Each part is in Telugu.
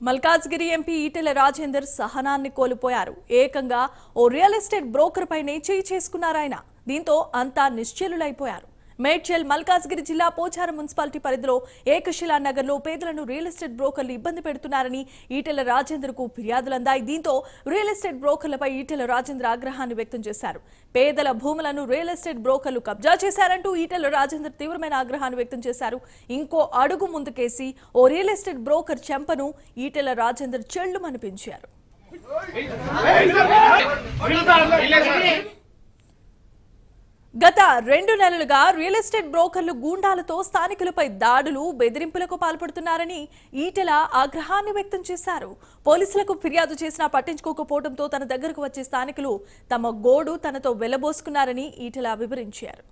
మల్కాజ్గిరి ఎంపీ ఈటెల రాజేందర్ సహనాన్ని కోల్పోయారు. ఏకంగా ఓ రియల్ ఎస్టేట్ బ్రోకర్ పైనే చేయి చేసుకున్నారాయన. దీంతో అంతా నిశ్చలులైపోయారు. మేడ్చల్ మల్కాజ్గిరి జిల్లా పోచారం మున్సిపాలిటీ పరిధిలో ఏకశిలా నగర్లో పేదలను రియల్ ఎస్టేట్ బ్రోకర్లు ఇబ్బంది పెడుతున్నారని ఈటెల రాజేందర్కు ఫిర్యాదులందాయి. దీంతో రియల్ ఎస్టేట్ బ్రోకర్లపై ఈటెల రాజేందర్ ఆగ్రహాన్ని వ్యక్తం చేశారు. పేదల భూములను రియల్ ఎస్టేట్ బ్రోకర్లు కబ్జా చేశారంటూ ఈటెల రాజేందర్ తీవ్రమైన ఆగ్రహాన్ని వ్యక్తం చేశారు. ఇంకో అడుగు ముందుకేసి ఓ రియల్ ఎస్టేట్ బ్రోకర్ చెంపను ఈటెల రాజేందర్ చెళ్లుమనిపించారు. గత 2 నెలలుగా రియల్ ఎస్టేట్ బ్రోకర్లు గూండాలతో స్థానికులపై దాడులు, బెదిరింపులకు పాల్పడుతున్నారని ఈటెల ఆగ్రహాన్ని వ్యక్తం చేశారు. పోలీసులకు ఫిర్యాదు చేసినా పట్టించుకోకపోవడంతో తన దగ్గరకు వచ్చే స్థానికులు తమ గోడు తనతో వెళ్లబోసుకున్నారని ఈటెల వివరించారు.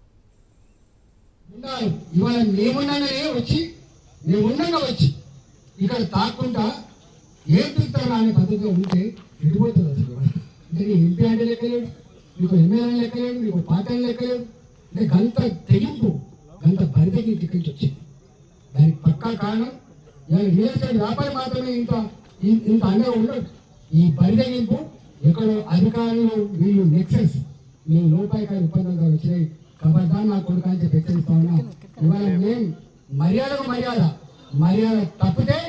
మీకు ఎమ్మెల్యేలు లెక్కలేడు, మీకు పార్టీలు లెక్కలేడు, అంటే గంత తెగింపు, గంత బరితెగి ఇక్కడి నుంచి వచ్చింది. దానికి పక్కా కారణం రియల్ ఎస్టేట్ వ్యాపారం మాత్రమే ఇంత అండగా ఉండదు. ఈ బరితెగింపు ఎక్కడో అధికారులు వీళ్ళు నెక్సెస్ మీ రూపాయికాయ ఒప్పందాలు వచ్చినాయి కాబట్టి నా కొడుకు అని చెప్పి హెచ్చరిస్తా ఉన్నా. ఇవాళ మేము మర్యాద తప్పితే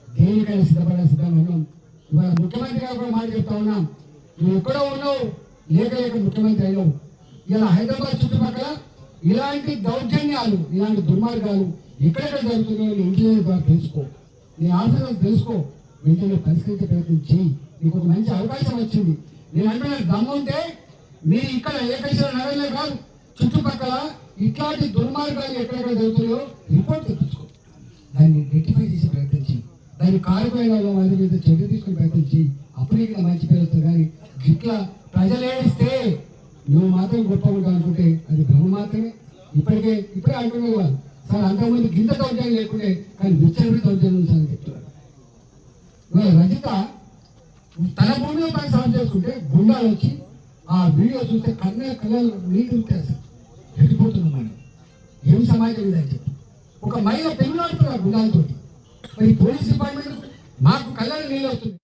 దేనికైనా సిద్ధంగా ఉన్నాం. ఇవాళ ముఖ్యమంత్రి గారు కూడా మాట చెప్తా ఉన్నాం, నువ్వు ఎక్కడో ఉన్నావు, లేక ముఖ్యమంత్రి అయినావు. ఇలా హైదరాబాద్ చుట్టుపక్కల ఇలాంటి దౌర్జన్యాలు, ఇలాంటి దుర్మార్గాలు ఎక్కడెక్కడ జరుగుతున్నాయో ఇంటెలిజెన్స్ ద్వారా తెలుసుకో, నీ ఆశలు తెలుసుకో, వెంటనే పరిష్కరించే ప్రయత్నం చేయి. నీకు ఒక మంచి అవకాశం వచ్చింది. నేను అంటున్నా, దమ్ముంటే మీరు ఇక్కడ ఏకైనా నగరంలో కాదు, చుట్టుపక్కల ఇట్లాంటి దుర్మార్గాలు ఎక్కడెక్కడ జరుగుతున్నాయో రిపోర్ట్ తెప్పించుకో, దాన్ని రెక్టిఫై చేసే ప్రయత్నం చేయి, దాన్ని కారిపోయిన వాళ్ళ మీద చర్య తీసుకునే ప్రయత్నం చేయి. అప్పుడే ఇక్కడ మంచి పేరు వస్తుంది. కానీ ఇట్లా ప్రజలు ఏడిస్తే నువ్వు మాత్రం గొప్ప ఉంటావు అనుకుంటే అది భ్రమ మాత్రమే. ఇప్పుడే అంటున్నారు వాళ్ళు, సార్ అంతకుముందు గింత దౌర్జన్యం లేకుంటే కానీ విచ్చలవిడి దౌర్జన్యం సార్ చెప్తున్నారు. ఇవాళ రజిత తన భూమిలో తను సాగు చేసుకుంటే గుండాలు వచ్చి ఆ వీడియో చూస్తే కళ్ళలో నీళ్ళు ఉంటాయి. సార్ వెళ్ళిపోతున్నాం మనం, ఏం సమాజం ఇదని చెప్పి ఒక మహిళ పెళ్ళాడుతున్నారు గుండాలతో. మరి పోలీస్ డిపార్ట్మెంట్ మాకు కళ్ళలో నీళ్ళు వస్తుంది.